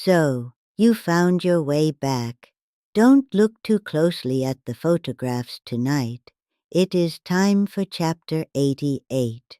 So, you found your way back. Don't look too closely at the photographs tonight. It is time for chapter 88.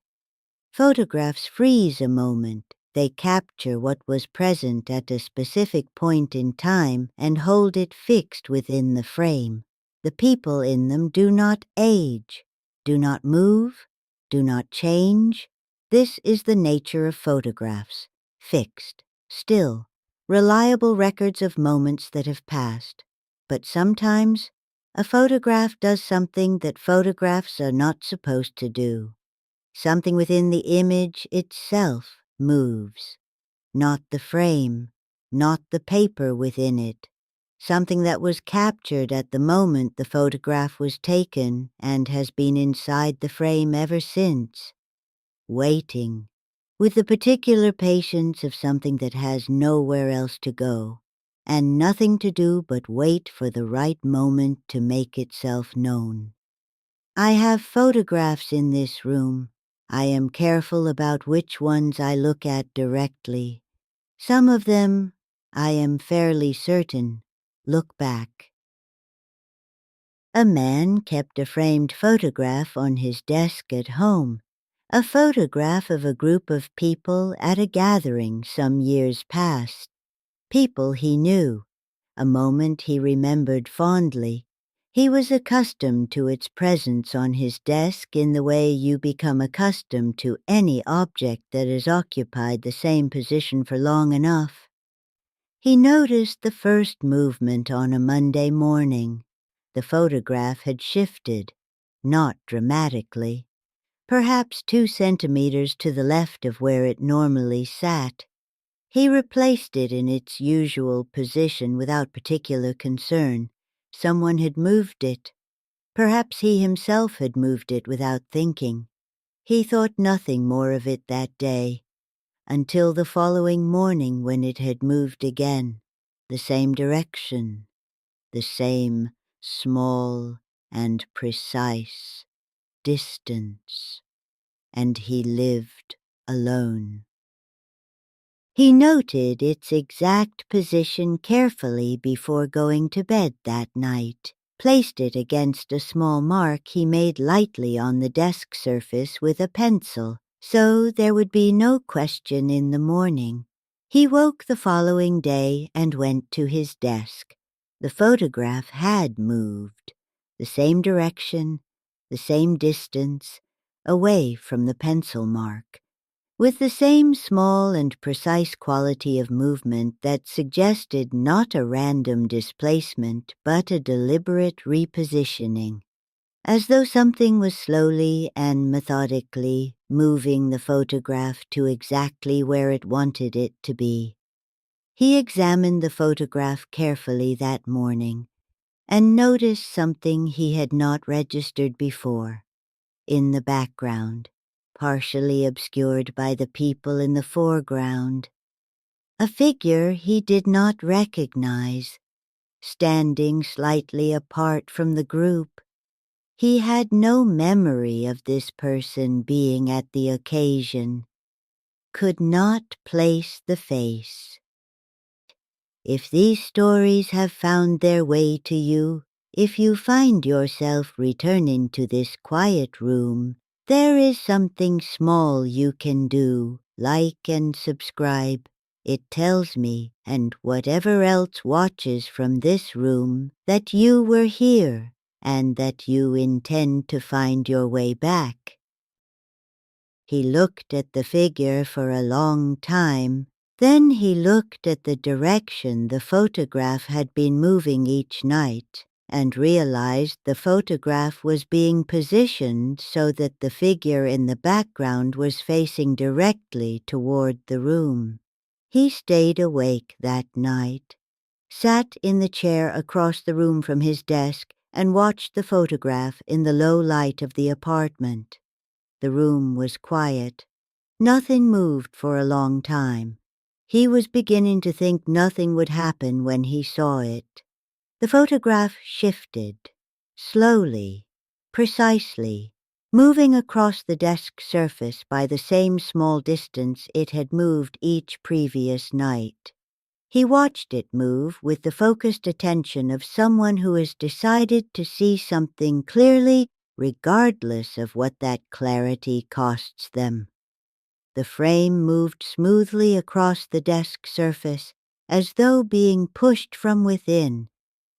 Photographs freeze a moment. They capture what was present at a specific point in time and hold it fixed within the frame. The people in them do not age, do not move, do not change. This is the nature of photographs, fixed, still, reliable records of moments that have passed. But sometimes, a photograph does something that photographs are not supposed to do. Something within the image itself moves. Not the frame, not the paper within it. Something that was captured at the moment the photograph was taken and has been inside the frame ever since. Waiting, with the particular patience of something that has nowhere else to go, and nothing to do but wait for the right moment to make itself known. I have photographs in this room. I am careful about which ones I look at directly. Some of them, I am fairly certain, look back. A man kept a framed photograph on his desk at home, a photograph of a group of people at a gathering some years past. People he knew, a moment he remembered fondly. He was accustomed to its presence on his desk in the way you become accustomed to any object that has occupied the same position for long enough. He noticed the first movement on a Monday morning. The photograph had shifted, not dramatically, perhaps 2 centimeters to the left of where it normally sat. He replaced it in its usual position without particular concern. Someone had moved it. Perhaps he himself had moved it without thinking. He thought nothing more of it that day, until the following morning when it had moved again, the same direction, the same small and precise distance, and he lived alone. He noted its exact position carefully before going to bed that night, placed it against a small mark he made lightly on the desk surface with a pencil, so there would be no question in the morning. He woke the following day and went to his desk. The photograph had moved, the same direction, the same distance, away from the pencil mark, with the same small and precise quality of movement that suggested not a random displacement but a deliberate repositioning, as though something was slowly and methodically moving the photograph to exactly where it wanted it to be. He examined the photograph carefully that morning and noticed something he had not registered before. In the background, partially obscured by the people in the foreground, a figure he did not recognize, standing slightly apart from the group. He had no memory of this person being at the occasion, could not place the face. If these stories have found their way to you, if you find yourself returning to this quiet room, there is something small you can do, like and subscribe. It tells me, and whatever else watches from this room, that you were here, and that you intend to find your way back. He looked at the figure for a long time. Then he looked at the direction the photograph had been moving each night, and realized the photograph was being positioned so that the figure in the background was facing directly toward the room. He stayed awake that night, sat in the chair across the room from his desk, and watched the photograph in the low light of the apartment. The room was quiet. Nothing moved for a long time. He was beginning to think nothing would happen when he saw it. The photograph shifted, slowly, precisely, moving across the desk surface by the same small distance it had moved each previous night. He watched it move with the focused attention of someone who has decided to see something clearly regardless of what that clarity costs them. The frame moved smoothly across the desk surface as though being pushed from within,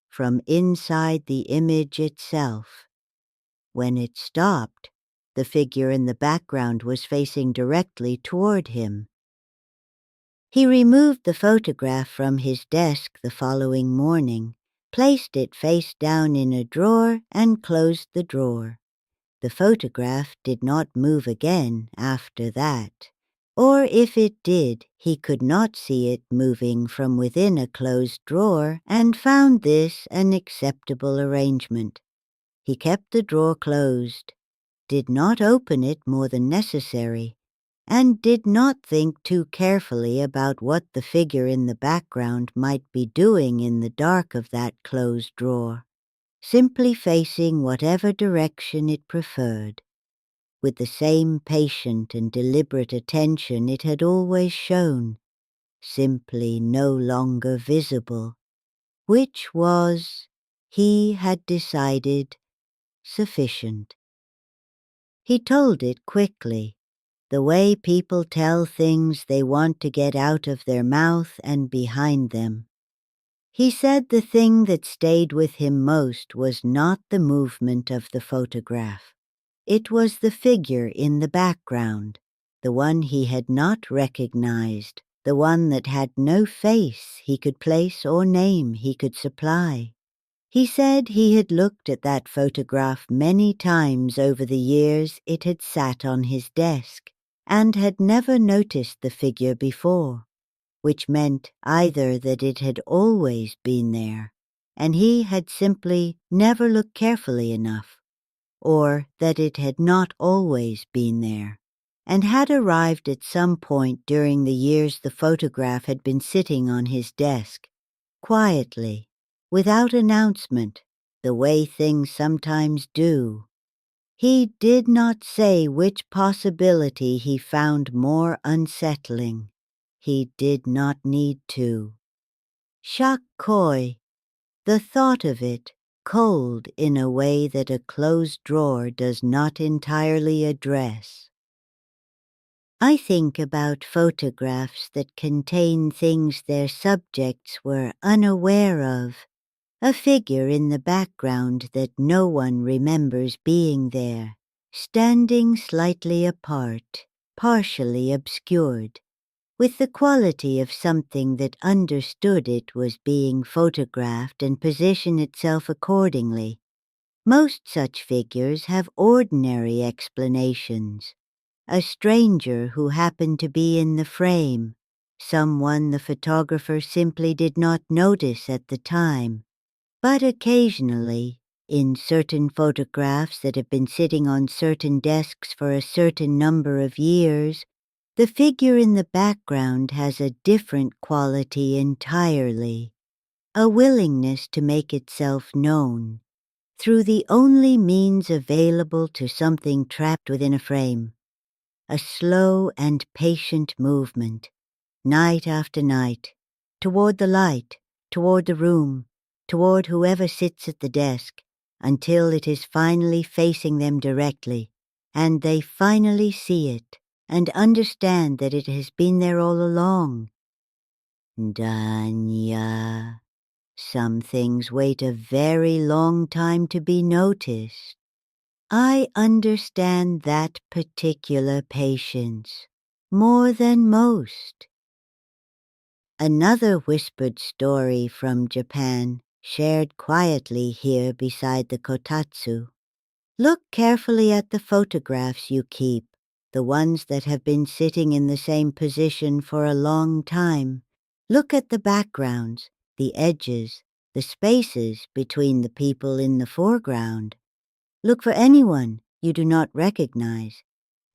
from inside the image itself. When it stopped, the figure in the background was facing directly toward him. He removed the photograph from his desk the following morning, placed it face down in a drawer, and closed the drawer. The photograph did not move again after that. Or if it did, he could not see it moving from within a closed drawer and found this an acceptable arrangement. He kept the drawer closed, did not open it more than necessary, and did not think too carefully about what the figure in the background might be doing in the dark of that closed drawer, simply facing whatever direction it preferred, with the same patient and deliberate attention it had always shown, simply no longer visible, which was, he had decided, sufficient. He told it quickly, the way people tell things they want to get out of their mouth and behind them. He said the thing that stayed with him most was not the movement of the photograph. It was the figure in the background, the one he had not recognized, the one that had no face he could place or name he could supply. He said he had looked at that photograph many times over the years it had sat on his desk, and had never noticed the figure before, which meant either that it had always been there, and he had simply never looked carefully enough, or that it had not always been there, and had arrived at some point during the years the photograph had been sitting on his desk, quietly, without announcement, the way things sometimes do. He did not say which possibility he found more unsettling. He did not need to. Shakkoi, the thought of it, cold in a way that a closed drawer does not entirely address. I think about photographs that contain things their subjects were unaware of, a figure in the background that no one remembers being there, standing slightly apart, partially obscured, with the quality of something that understood it was being photographed and positioned itself accordingly. Most such figures have ordinary explanations. A stranger who happened to be in the frame, someone the photographer simply did not notice at the time. But occasionally, in certain photographs that have been sitting on certain desks for a certain number of years, the figure in the background has a different quality entirely, a willingness to make itself known, through the only means available to something trapped within a frame, a slow and patient movement, night after night, toward the light, toward the room, toward whoever sits at the desk, until it is finally facing them directly, and they finally see it and understand that it has been there all along. Ndanyaa. Some things wait a very long time to be noticed. I understand that particular patience more than most. Another whispered story from Japan, shared quietly here beside the kotatsu. Look carefully at the photographs you keep, the ones that have been sitting in the same position for a long time. Look at the backgrounds, the edges, the spaces between the people in the foreground. Look for anyone you do not recognize,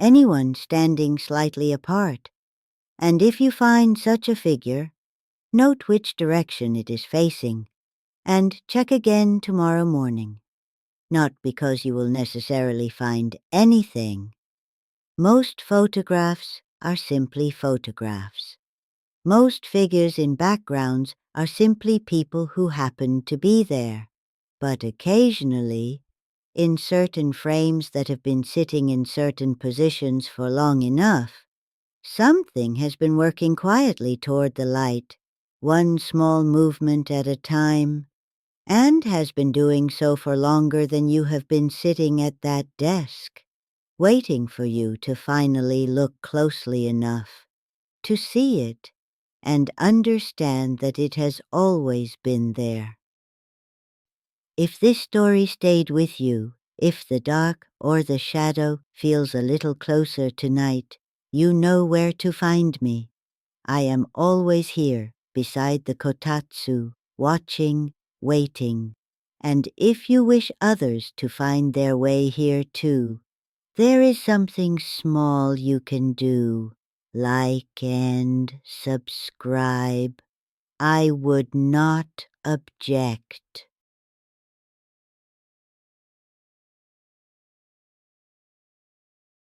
anyone standing slightly apart. And if you find such a figure, note which direction it is facing, and check again tomorrow morning. Not because you will necessarily find anything. Most photographs are simply photographs. Most figures in backgrounds are simply people who happen to be there. But occasionally, in certain frames that have been sitting in certain positions for long enough, something has been working quietly toward the light, one small movement at a time, and has been doing so for longer than you have been sitting at that desk, waiting for you to finally look closely enough to see it and understand that it has always been there. If this story stayed with you, if the dark or the shadow feels a little closer tonight, you know where to find me. I am always here beside the kotatsu, watching, waiting. And if you wish others to find their way here too, there is something small you can do. Like and subscribe. I would not object.